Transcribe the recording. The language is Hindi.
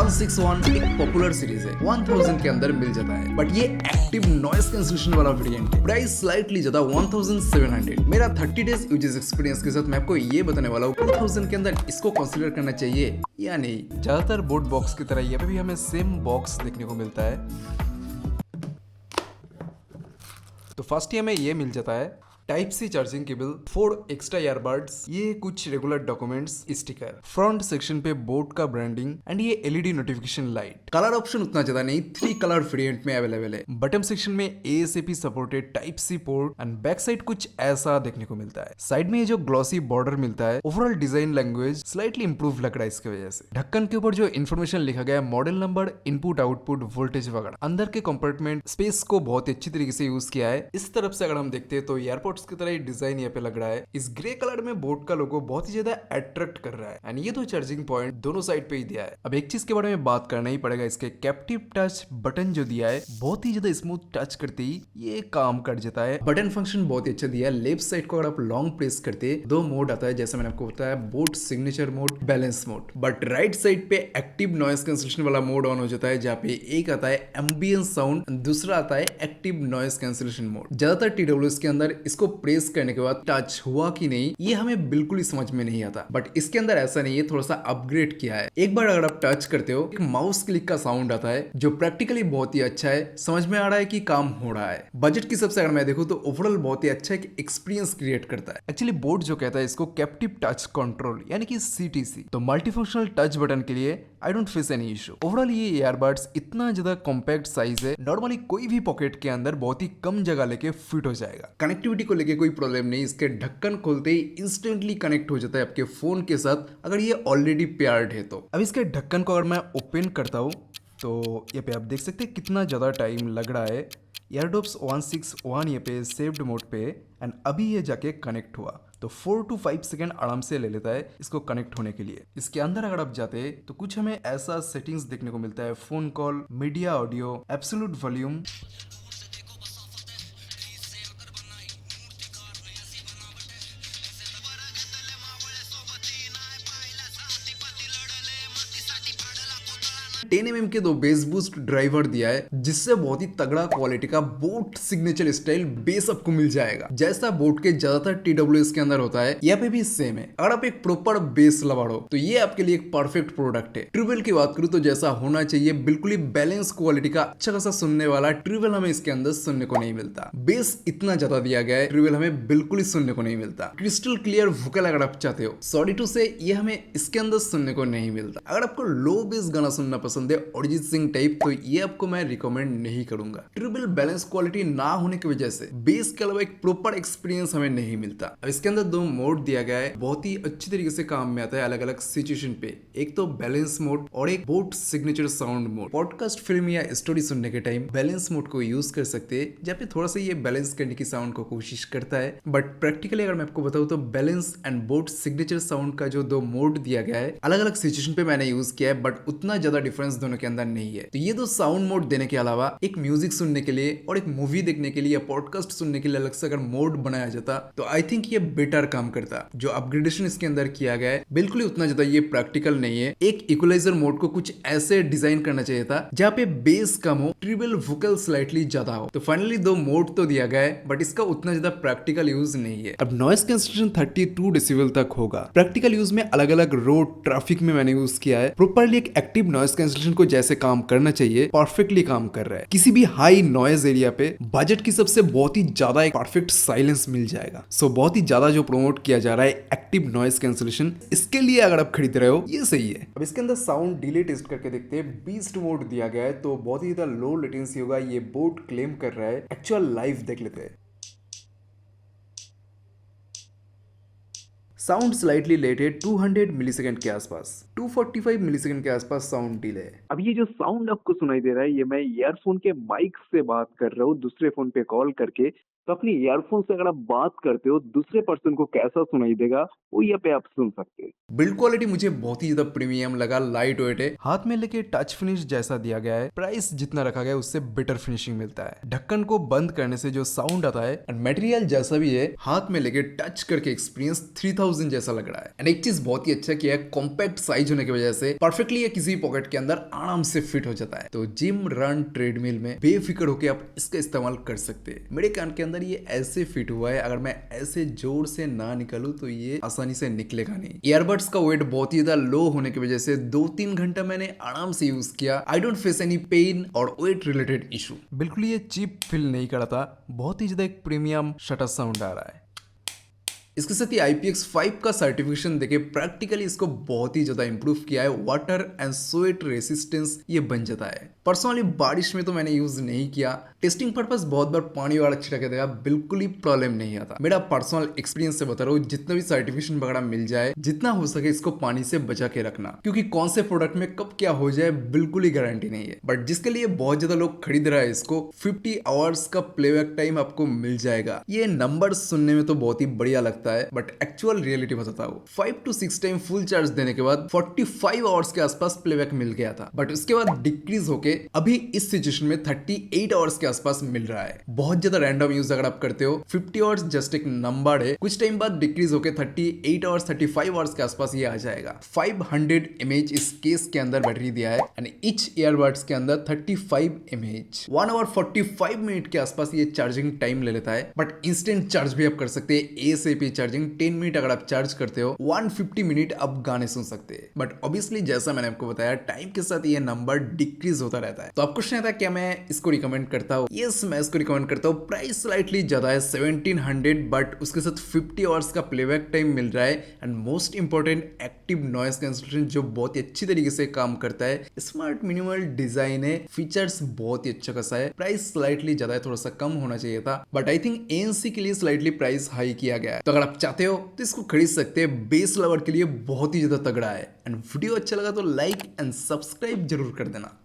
161 एक पॉपुलर सीरीज है, 1000 के अंदर मिल जाता है, बट ये एक्टिव नॉइस कैंसिलेशन वाला वेरिएंट है। प्राइस स्लाइटली ज्यादा 1700। मेरा 30 डेज यूजेस एक्सपीरियंस के साथ मैं आपको ये बताने वाला हूँ 2000 के अंदर इसको कंसीडर करना चाहिए या नहीं। ज्यादातर बोट बॉक्स की तरह यहाँ पे भी हमें सेम बॉक्स देखने को मिलता है। तो फर्स्ट ही हमें ये मिल जाता है type C charging cable, 4 extra earbuds, ये कुछ regular documents, sticker, front section पे बोट का ब्रांडिंग एंड ये LED notification light. Colour option उतना ज्यादा नहीं, 3 कलर वेरिएंट में अवेलेबल है। बटन सेक्शन में ASAP supported type C port and back side कुछ ऐसा देखने को मिलता है। साइड में ये जो ग्लॉसी बॉर्डर मिलता है, overall design language slightly improve लग रहा है इसकी वजह से। ढक्कन के ऊपर जो इन्फॉर्मेशन लिखा गया है, model number, input output, voltage वगैरह। अंदर के कंपार्टमेंट स्पेस को बहुत अच्छी तरीके से यूज किया है। इस तरफ से अगर हम देखते हैं तो एयरपोर्ट्स की तरह डिजाइन यहाँ पे लग रहा है। इस ग्रे कलर में बोट का लोगो बहुत ही ज्यादा अट्रैक्ट कर रहा है एंड ये 2 चार्जिंग पॉइंट दोनों साइड पे ही दिया है। अब एक चीज के बारे में बात करना ही पड़ेगा, इसके कैप्टिव टच बटन जो दिया है बहुत ही ज्यादा स्मूथ, टच करते ही ये काम कर जाता है। बटन फंक्शन बहुत ही अच्छा दिया है। लेफ्ट साइड को अगर आप लॉन्ग प्रेस करते 2 मोड आता है, जैसा मैंने आपको बताया, boat signature mode, balance mode. But right side पे एक्टिव नॉइस कैंसिलेशन वाला मोड ऑन हो जाता है, जहाँ पे एक आता है एम्बियंस साउंड, दूसरा आता है एक्टिव नॉइस कैंसिलेशन मोड। ज्यादातर TWS के अंदर इसको प्रेस करने के बाद टच हुआ कि नहीं ये हमें बिल्कुल ही समझ में नहीं आता, बट इसके अंदर ऐसा नहीं है, थोड़ा सा अपग्रेड किया है। एक बार अगर आप टच करते हो एक माउस क्लिक का साउंड आता है जो प्रैक्टिकली बहुत ही अच्छा है, समझ में आ रहा है कि काम हो रहा है। बजट की सबसे अगर मैं देखूं तो ओवरऑल बहुत ही अच्छा एक एक्सपीरियंस क्रिएट करता है। एक्चुअली बोट जो कहता है इसको कैप्टिव टच कंट्रोल यानी कि CTC, तो मल्टीफंक्शनल टच बटन के लिए आई don't face any issue. Overall ये ईयरबड्स इतना ज्यादा कॉम्पैक्ट साइज है, नॉर्मली कोई भी पॉकेट के अंदर बहुत ही कम जगह लेके फिट हो जाएगा। कनेक्टिविटी को लेके कोई प्रॉब्लम नहीं, इसके ढक्कन खोलते ही इंस्टेंटली कनेक्ट हो जाता है आपके फोन के साथ अगर ये ऑलरेडी पेयर्ड है तो। अब इसके ढक्कन को अगर मैं ओपन करता हूँ तो ये पे आप देख सकते हैं कितना ज़्यादा टाइम लग रहा है। एयरडॉप्स 161 ये पे सेव्ड मोड पे एंड अभी ये जाके कनेक्ट हुआ, तो 4 to 5 सेकेंड आराम से ले लेता है इसको कनेक्ट होने के लिए। इसके अंदर अगर आप जाते हैं तो कुछ हमें ऐसा सेटिंग्स देखने को मिलता है, phone call, media audio, absolute volume, mm के 2 बेस बूस्ट ड्राइवर दिया है, जिससे बहुत ही तगड़ा क्वालिटी का बोट सिग्नेचर स्टाइल बेस आपको मिल जाएगा, जैसा बोट के ज्यादातर TWS के अंदर होता है, यहाँ पे भी सेम है। अगर आप एक प्रॉपर बेस लवर हो तो ये आपके लिए एक परफेक्ट प्रोडक्ट है। ट्रिबल की बात करूं तो जैसा होना चाहिए, बिल्कुल ही बैलेंस क्वालिटी का अच्छा खासा सुनने वाला ट्रिबल हमें इसके अंदर सुनने को नहीं मिलता। बेस इतना ज्यादा दिया गया है, ट्रिबल हमें बिल्कुल ही सुनने को नहीं मिलता। क्रिस्टल क्लियर वोकल अगर आप चाहते हो, सॉरी टू से ये हमें इसके अंदर सुनने को नहीं मिलता। अगर आपको लो बेस गाना सुनना पसंद है, अरिजीत सिंह टाइप, तो ये आपको मैं रिकमेंड नहीं करूंगा। ट्रिबल बैलेंस क्वालिटी ना होने की वजह से बेस के अलावा एक प्रॉपर एक्सपीरियंस हमें नहीं मिलता। अब इसके अंदर 2 मोड दिया गया है, बहुत ही अच्छी तरीके से काम में आता है अलग अलग सिचुएशन पे। एक तो बैलेंस मोड और एक boat signature sound mode. Podcast, film या स्टोरी सुनने के टाइम बैलेंस मोड को यूज कर सकते हैं, जहाँ पे थोड़ा सा ये बैलेंस करने की साउंड को कोशिश करता है। बट प्रैक्टिकली अगर मैं आपको बताऊं तो balance and boat signature sound का जो 2 मोड दिया गया है, अलग अलग सिचुएशन पे मैंने यूज किया है, बट उतना ज्यादा डिफरेंस दोनों के अंदर नहीं है। तो ये 2 साउंड मोड देने के अलावा एक म्यूजिक सुनने के लिए और एक मूवी देखने के लिए या पॉडकास्ट सुनने के लिए अलग से अगर मोड बनाया जाता तो आई थिंक ये बेटर काम करता। जो अपग्रेडेशन इसके अंदर किया गया है बिल्कुल ही उतना ज्यादा ये प्रैक्टिकल नहीं है। एक इक्वलाइजर मोड को कुछ ऐसे डिजाइन करना चाहिए था जहाँ पे बेस कम हो, ट्रिबल वोकल स्लाइटली ज्यादा हो। तो फाइनली 2 मोड तो दिया गया है, बट इसका उतना ज्यादा प्रैक्टिकल यूज नहीं है। अब नॉइस कैंसिलेशन 32 डेसिबल तक होगा। प्रैक्टिकल यूज में अलग अलग रोड ट्रैफिक में मैंने यूज किया है। प्रॉपरली एक एक्टिव नॉइस कैंसिलेशन को जैसे काम करना चाहिए परफेक्टली काम कर रहा है। किसी भी हाई नॉइज एरिया पे बजट की सबसे बहुत ही ज्यादा एक परफेक्ट साइलेंस मिल जाएगा। सो बहुत ही ज्यादा जो प्रमोट किया जा रहा है एक्टिव नॉइस कैंसिलेशन, इसके लिए अगर आप खरीद रहे हो ये सही है। अब इसके अंदर साउंड डिले टेस्ट करके देखते हैं। बीस्ट मोड दिया गया है तो बहुत ही ज्यादा लो लेटेंसी होगा, ये बोट क्लेम कर रहा है। एक्चुअल लाइव देख लेते हैं। साउंड स्लाइटली लेट है, 200 मिलीसेकंड के आसपास, 245 मिलीसेकंड के आसपास साउंड डिले है। अब ये जो साउंड आपको सुनाई दे रहा है, ये मैं ईयरफोन के माइक से बात कर रहा हूँ दूसरे फोन पे कॉल करके। तो अपनी ईयरफोन से अगर आप बात करते हो दूसरे पर्सन को कैसा सुनाई देगा वो यहाँ पे आप सुन सकते हैं। बिल्ड क्वालिटी मुझे बहुत ही ज्यादा प्रीमियम लगा, लाइट वेट है, हाथ में लेके टच फिनिश जैसा दिया गया है। प्राइस जितना रखा गया है उससे बेटर फिनिशिंग मिलता है। ढक्कन को बंद करने से जो साउंड आता है एंड मटेरियल जैसा भी है, हाथ में लेके टच करके एक्सपीरियंस 3000 जैसा लग रहा है। एंड एक चीज बहुत ही अच्छा किया है, कॉम्पैक्ट साइज होने की वजह से परफेक्टली ये किसी पॉकेट के अंदर आराम से फिट हो जाता है। तो जिम, रन, ट्रेडमिल में बेफिक्र होकर आप इसका इस्तेमाल कर सकते हैं। मेरे कान के अंदर ये ऐसे फिट हुआ है, अगर मैं ऐसे जोर से ना निकालूं तो ये आसानी से निकलेगा नहीं। ईयरबड्स का वेट बहुत ही ज्यादा लो होने की वजह से 2-3 घंटा मैंने आराम से यूज किया। I don't face any pain और वेट रिलेटेड इशू। बिल्कुल ये चीप फील नहीं कर रहा था, बहुत ही ज्यादा एक प्रीमियम शटर साउंड आ रहा है। इसके साथ ही IPX5 का सर्टिफिकेशन देके प्रैक्टिकली इसको बहुत ही ज्यादा इंप्रूव किया है। वाटर एंड स्वेट रेसिस्टेंस ये बन जाता है। पर्सनली बारिश में तो मैंने यूज नहीं किया, टेस्टिंग पर्पस बहुत बार पानी वाला छिड़क देगा, बिल्कुल ही प्रॉब्लम नहीं आता। मेरा पर्सनल एक्सपीरियंस से बता रहा हूँ, जितना भी सर्टिफिकेशन वगैरह मिल जाए जितना हो सके इसको पानी से बचा के रखना, क्योंकि कौन से प्रोडक्ट में कब क्या हो जाए बिल्कुल ही गारंटी नहीं है। बट जिसके लिए बहुत ज्यादा लोग खरीद रहा है इसको, 50 आवर्स का प्लेबैक टाइम आपको मिल जाएगा। ये नंबर सुनने में तो बहुत ही बढ़िया लगता है, बट एक्चुअल रियलिटी बताता हूँ, 5 to 6 टाइम फुल चार्ज देने के बाद 45 आवर्स के आसपास प्लेबैक मिल गया था। बट उसके बाद डिक्रीज होके अभी इस सिचुएशन में 38 आवर्स के आसपास मिल रहा है। बहुत ज्यादा रैंडम यूज अगर आप करते हो, 50 आवर्स जस्ट एक नंबर है, कुछ टाइम बाद डिक्रीज होके 38 आवर्स 35 आवर्स के आसपास ये आ जाएगा। 500 mAh इस केस के अंदर बैटरी दिया है एंड ईच ईयरबड्स के अंदर 35 mAh। 1 आवर 45 मिनट के आसपास ये चार्जिंग टाइम ले लेता है। बट इंस्टेंट चार्ज भी आप कर सकते हैं, ASAP चार्जिंग। 10 मिनट अगर आप चार्ज करते हो, 150 मिनट आप गाने सुन सकते हैं। बट ऑब्वियसली जैसा मैंने आपको बताया, टाइम के साथ ये नंबर डिक्रीज होता रहता है। तो आपको क्वेश्चन आता है क्या मैं इसको रिकमेंड करता हूँ? यस, मैं इसको रिकमेंड करता हूँ। प्राइस स्लाइटली ज्यादा है 1700, बट उसके साथ 50 आवर्स का प्लेबैक टाइम मिल रहा है and most important active noise cancellation जो बहुत ही अच्छी तरीके से काम करता है। स्मार्ट मिनिमल डिजाइन है, फीचर्स बहुत ही अच्छा खासा है। प्राइस स्लाइटली ज्यादा है, थोड़ा सा कम होना चाहिए था, बट आई थिंक ANC के लिए स्लाइटली प्राइस हाई किया गया है। तो अगर आप चाहते हो तो इसको खरीद सकते हैं। बेस लवर के लिए बहुत ही ज्यादा तगड़ा है। एंड वीडियो अच्छा लगा तो लाइक एंड सब्सक्राइब जरूर कर देना।